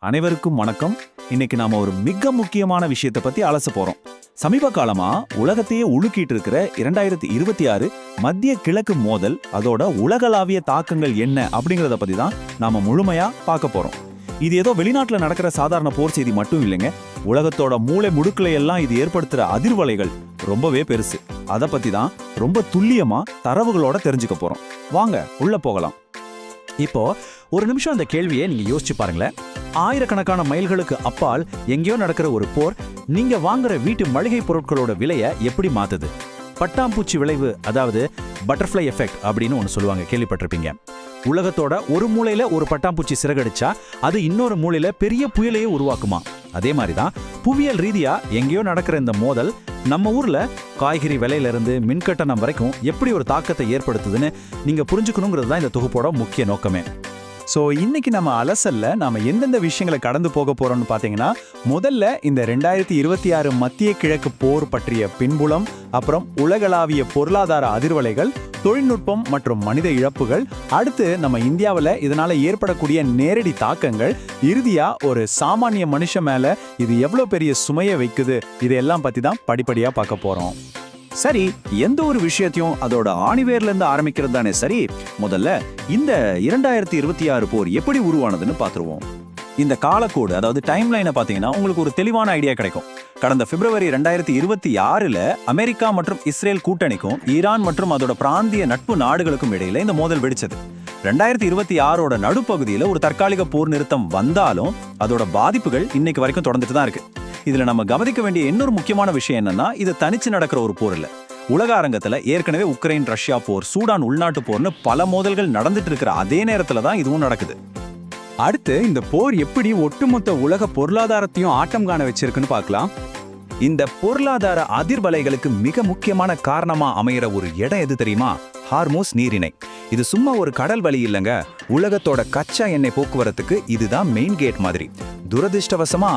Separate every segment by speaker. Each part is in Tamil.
Speaker 1: அனைவருக்கும் வணக்கம். இன்னைக்கு நாம ஒரு மிக முக்கியமான விஷயத்தை பத்தி அலச போறோம். சமீப காலமா உலகத்தையே உலுக்கிட்டு இருக்கிற 2026 மத்திய கிழக்கு மோதல், அதோட உலகளாவிய தாக்கங்கள் என்ன அப்படிங்கறத பத்தி தான் நாம முழுமையா பார்க்க போறோம். இது ஏதோ வெளிநாட்டுல நடக்கிற சாதாரண போர் செய்தி மட்டும் இல்லைங்க. உலகத்தோட மூளை முடுக்கலை எல்லாம் இது ஏற்படுத்துற அதிர்வலைகள் ரொம்பவே பெருசு. அதை பத்தி தான் ரொம்ப துல்லியமா தரவுகளோட தெரிஞ்சுக்க போறோம். வாங்க உள்ள போகலாம்.
Speaker 2: இப்போ ஒரு நிமிஷம் அந்த கேள்வியை நீங்க யோசிச்சு பாருங்களேன். ஆயிரக்கணக்கான மைல்களுக்கு அப்பால் எங்கேயோ நடக்கிற ஒரு போர் நீங்க வாங்குற வீட்டு மளிகை பொருட்களோட விலையை எப்படி மாத்துது? பட்டாம்பூச்சி விளைவு, அதாவது பட்டர்ஃப்ளை எஃபெக்ட் அப்படின்னு ஒன்று சொல்லுவாங்க, கேள்விப்பட்டிருப்பீங்க. உலகத்தோட ஒரு மூலையில ஒரு பட்டாம்பூச்சி சிறகடிச்சா அது இன்னொரு மூலையில பெரிய புயலையே உருவாக்குமா. அதே மாதிரிதான் புவியியல் ரீதியா எங்கேயோ நடக்கிற இந்த மோதல் நம்ம ஊர்ல காய்கறி விலையில இருந்து மின்கட்டணம் வரைக்கும் எப்படி ஒரு தாக்கத்தை ஏற்படுத்துதுன்னு நீங்க புரிஞ்சுக்கணுங்கிறது தான் இந்த தொகுப்போட முக்கிய நோக்கமே.
Speaker 1: ஸோ இன்னைக்கு நம்ம அலசல்ல நாம எந்தெந்த விஷயங்களை கடந்து போக போறோம்னு பார்த்தீங்கன்னா, முதல்ல இந்த 2026 மத்திய கிழக்கு போர் பற்றிய பின்புலம், அப்புறம் உலகளாவிய பொருளாதார அதிர்வலைகள், தொழில்நுட்பம் மற்றும் மனித இழப்புகள், அடுத்து நம்ம இந்தியாவில் இதனால ஏற்படக்கூடிய நேரடி தாக்கங்கள், இறுதியா ஒரு சாமானிய மனுஷன் மேல இது எவ்வளோ பெரிய சுமையை வைக்குது, இதையெல்லாம் பத்தி தான் படிப்படியா பார்க்க போறோம். சரி, எந்த ஒரு விஷயத்தையும் அதோட ஆணிவேர்ல இருந்து ஆரம்பிக்கிறது தானே சரி. முதல்ல இந்த 2026 போர் எப்படி உருவானதுன்னு பார்த்துருவோம். இந்த காலக்கோடு, அதாவது டைம் லைனை பார்த்தீங்கன்னா உங்களுக்கு ஒரு தெளிவான ஐடியா கிடைக்கும். கடந்த பிப்ரவரி 2026 அமெரிக்கா மற்றும் இஸ்ரேல் கூட்டணிக்கும் ஈரான் மற்றும் அதோட பிராந்திய நட்பு நாடுகளுக்கும் இடையில இந்த மோதல் வெடிச்சது. 2026 நடுப்பகுதியில் ஒரு தற்காலிக போர் நிறுத்தம் வந்தாலும் அதோட பாதிப்புகள் இன்னைக்கு வரைக்கும் தொடர்ந்துட்டு தான் இருக்கு. இதுல நம்ம கவனிக்க வேண்டிய இன்னொரு முக்கியமான விஷயம் என்னன்னா, இது தனிச்சு நடக்கிற ஒரு போர் இல்ல. உலக அரங்கத்துல ஏற்கனவே உக்ரைன் ரஷ்யா போர், சூடான் உள்நாட்டு போர்னு பல மோதல்கள் நடந்துட்டு இருக்கிற அதே நேரத்துல தான் இதுவும் நடக்குது.
Speaker 3: அடுத்து இந்த போர் எப்படி ஒட்டுமொத்த உலக பொருளாதாரத்தையும் ஆட்டம் காண வச்சிருக்குன்னு பார்க்கலாம்.
Speaker 1: இந்த பொருளாதார அதிர்வலைகளுக்கு மிக முக்கியமான காரணமா அமைகிற ஒரு இடம் எது தெரியுமா? ஹார்மோஸ் நீரிணை. இது சும்மா ஒரு கடல் வழி இல்லைங்க. உலகத்தோட கச்சா எண்ணெய் போக்குவரத்துக்கு இதுதான் மெயின் கேட் மாதிரி. துரதிருஷ்டவசமா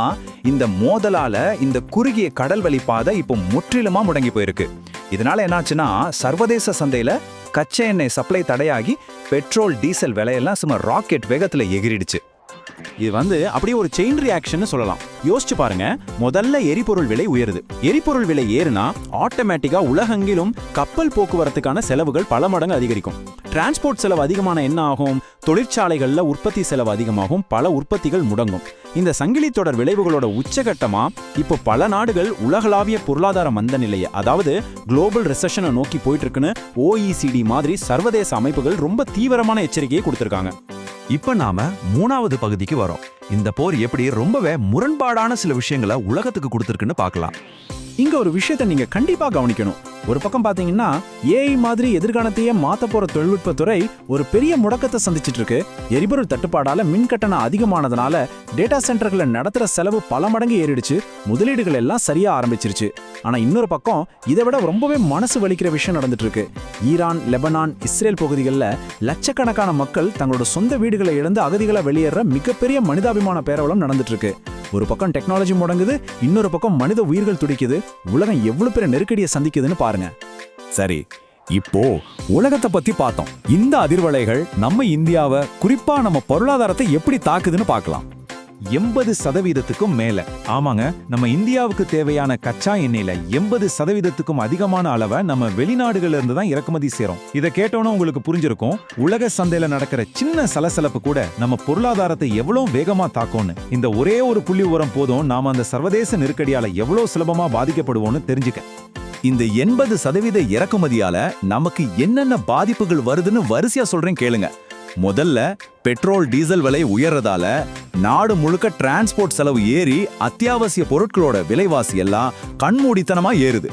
Speaker 1: இந்த மோதலால இந்த குறுகிய கடல் வழி பாதை இப்போ முற்றிலுமா முடங்கி போயிருக்கு. இதனால என்னாச்சுன்னா, சர்வதேச சந்தையில கச்சா எண்ணெய் சப்ளை தடையாகி பெட்ரோல் டீசல் விலையெல்லாம் சும்மா ராக்கெட் வேகத்துல எகிரிடுச்சு.
Speaker 2: இது அப்படியே ஒரு செயின் ரியாக்ஷன் சொல்லலாம். யோசிச்சு பாருங்க, முதல்ல எரிபொருள் விலை உயருது. எரிபொருள் விலை ஏறுனா ஆட்டோமேட்டிக்கா உலகெங்கிலும் கப்பல் போக்குவரத்துக்கான செலவுகள் பல மடங்கு அதிகரிக்கும். டிரான்ஸ்போர்ட் செலவு அதிகமான என்ன ஆகும்? தொழிற்சாலைகள்ல உற்பத்தி செலவு அதிகமாகும், பல உற்பத்திகள் முடங்கும். இந்த சங்கிலி தொடர் விளைவுகளோட உச்சகட்டமா இப்போ பல நாடுகள் உலகளாவிய பொருளாதார மந்த நிலையை, அதாவது குளோபல் ரிசெஷனை நோக்கி போயிட்டு இருக்குன்னு OECD மாதிரி சர்வதேச அமைப்புகள் ரொம்ப தீவிரமான எச்சரிக்கையை கொடுத்திருக்காங்க.
Speaker 4: இப்ப நாம மூணாவது பகுதிக்கு வரோம். இந்த போர் எப்படி ரொம்பவே முரண்பாடான சில விஷயங்களை உலகத்துக்கு கொடுத்திருக்குன்னு பார்க்கலாம்.
Speaker 2: இங்க ஒரு விஷயத்தை நீங்க கண்டிப்பா கவனிக்கணும். ஒரு பக்கம் பாத்தீங்கன்னா, ஏஐ மாதிரி எதிர்காலத்தையே மாத்த போற தொழில்நுட்பத்துறை ஒரு பெரிய முடக்கத்தை சந்திச்சிட்டு இருக்கு. எரிபொருள் தட்டுப்பாடால மின் கட்டணம் அதிகமானதுனால டேட்டா சென்டர்களை நடத்துற செலவு பல மடங்கு ஏறிடுச்சு. முதலீடுகள் எல்லாம் சரியா ஆரம்பிச்சிருச்சு. ஆனா இன்னொரு பக்கம் இதை விட ரொம்பவே மனசு வலிக்கிற விஷயம் நடந்துட்டு இருக்கு. ஈரான், லெபனான், இஸ்ரேல் பகுதிகளில் லட்சக்கணக்கான மக்கள் தங்களோட சொந்த வீடுகளை இழந்து அகதிகளை வெளியேற மிகப்பெரிய மனிதாபிமான பேரவலம் நடந்துட்டு இருக்கு. ஒரு பக்கம் டெக்னாலஜி முடங்குது, இன்னொரு பக்கம் மனித உயிர்கள் துடிக்குது. உலகம் எவ்வளவு பெரிய நெருக்கடியை சந்திக்குதுன்னு பாருங்க.
Speaker 1: சரி, இப்போ உலகத்தை பத்தி பார்த்தோம். இந்த அதிர்வலைகள் நம்ம இந்தியாவை, குறிப்பா நம்ம பொருளாதாரத்தை எப்படி தாக்குதுன்னு பார்க்கலாம். 80% மேல, ஆமாங்க, நம்ம இந்தியாவுக்கு தேவையான கச்சா எண்ணெயில 80% அதிகமான அளவை நம்ம வெளிநாடுகள்ல இருந்து தான் இறக்குமதி செய்றோம். இதை கேட்டோன்னு உங்களுக்கு புரிஞ்சிருக்கும், உலக சந்தையில நடக்கிற சின்ன சலசலப்பு கூட நம்ம பொருளாதாரத்தை எவ்வளவு வேகமா தாக்கும்னு. இந்த ஒரே ஒரு புள்ளி உரம் போதும் நாம அந்த சர்வதேச நெருக்கடியால எவ்வளவு சுலபமா பாதிக்கப்படுவோம்னு தெரிஞ்சுக்க. இந்த 80% இறக்குமதியால நமக்கு என்னென்ன பாதிப்புகள் வருதுன்னு வரிசையா சொல்றேன், கேளுங்க. முதல்ல, பெட்ரோல் டீசல் விலை உயர்றதால நாடு முழுக்க டிரான்ஸ்போர்ட் செலவு ஏறி அத்தியாவசிய பொருட்களோட விலைவாசி எல்லாம் கண்மூடித்தனமா ஏறுது.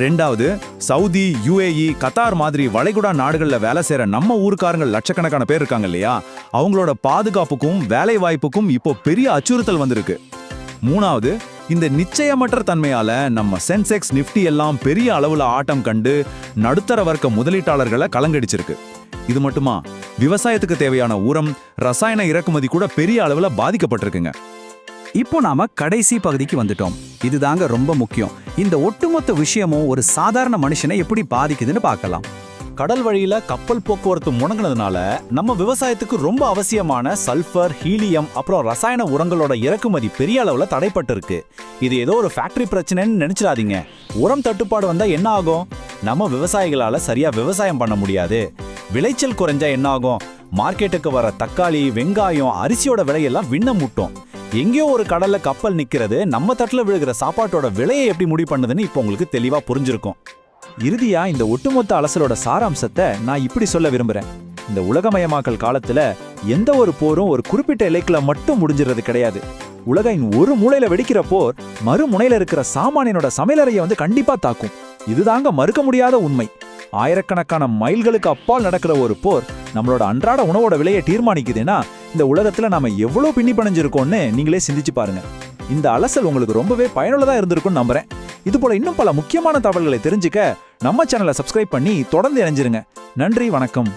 Speaker 1: ரெண்டாவது, சவுதி, UAE, கத்தார் மாதிரி வளைகுடா நாடுகள்ல வேலை செய்யற நம்ம ஊருக்காரங்க லட்சக்கணக்கான பேர் இருக்காங்க இல்லையா, அவங்களோட பாதுகாப்புக்கும் வேலை வாய்ப்புக்கும் இப்போ பெரிய அச்சுறுத்தல் வந்திருக்கு. மூணாவது, இந்த நிச்சயமற்ற தன்மையால நம்ம சென்செக்ஸ், நிஃப்டி எல்லாம் பெரிய அளவுல ஆட்டம் கண்டு நடுத்தர வர்க்க முதலீட்டாளர்களை கலங்கடிச்சிருக்கு. இது மட்டுமா, விவசாயத்துக்கு தேவையான உரம், ரசாயன இறக்குமதி கூட பெரிய அளவுல பாதிக்கப்பட்டிருக்குங்க.
Speaker 3: இப்போ நாம கடைசி பகுதிக்கு வந்துட்டோம். இதுதாங்க ரொம்ப முக்கியம். இந்த ஒட்டுமொத்த விஷயமும் ஒரு சாதாரண மனுஷனை எப்படி பாதிக்குதுன்னு பார்க்கலாம்.
Speaker 2: கடல் வழியில கப்பல் போக்குவரத்து முடங்கினதுனால நம்ம விவசாயத்துக்கு ரொம்ப அவசியமான சல்ஃபர், ஹீலியம் அப்புறம் ரசாயன உரங்களோட இறக்குமதி பெரிய அளவுல தடைப்பட்டிருக்கு. இது ஏதோ ஒரு ஃபேக்டரி பிரச்சனைன்னு நினைச்சிடாதீங்க. உரம் தட்டுப்பாடு வந்தா என்ன ஆகும்? நம்ம விவசாயிகளால சரியா விவசாயம் பண்ண முடியாது. விளைச்சல் குறைஞ்சா என்ன ஆகும்? மார்க்கெட்டுக்கு வர தக்காளி, வெங்காயம், அரிசியோட விலையெல்லாம் விண்ண முட்டும். எங்கேயோ ஒரு கடல்ல கப்பல் நிக்கிறது நம்ம தட்டுல விழுகிற சாப்பாட்டோட விலையை எப்படி முடிவு பண்ணுதுன்னு இப்போ உங்களுக்கு தெளிவா புரிஞ்சிருக்கும்.
Speaker 1: இறுதியா இந்த ஒட்டுமொத்த அலசலோட சாராம்சத்தை நான் இப்படி சொல்ல விரும்புறேன். இந்த உலகமயமாக்கல் காலத்துல எந்த ஒரு போரும் ஒரு குறிப்பிட்ட எல்லைக்குள்ள மட்டும் முடிஞ்சிறது கிடையாது. உலகின் ஒரு மூலையில வெடிக்கிற போர் மறுமுனையில இருக்கிற சாமானியனோட சமையலறையை கண்டிப்பா தாக்கும். இதுதாங்க மறுக்க முடியாத உண்மை. ஆயிரக்கணக்கான மைல்களுக்கு அப்பால் நடக்கிற ஒரு போர் நம்மளோட அன்றாட உணவோட விலையை தீர்மானிக்குதுன்னா இந்த உலகத்துல நாம எவ்வளவு பின்னி பணிஞ்சிருக்கோம்னு நீங்களே சிந்திச்சு பாருங்க. இந்த அலசல் உங்களுக்கு ரொம்பவே பயனுள்ளதா இருந்திருக்கும்னு நம்புறேன். இது போல இன்னும் பல முக்கியமான தகவல்களை தெரிஞ்சுக்க நம்ம சேனலை சப்ஸ்கிரைப் பண்ணி தொடர்ந்து இணைஞ்சிருங்க. நன்றி, வணக்கம்.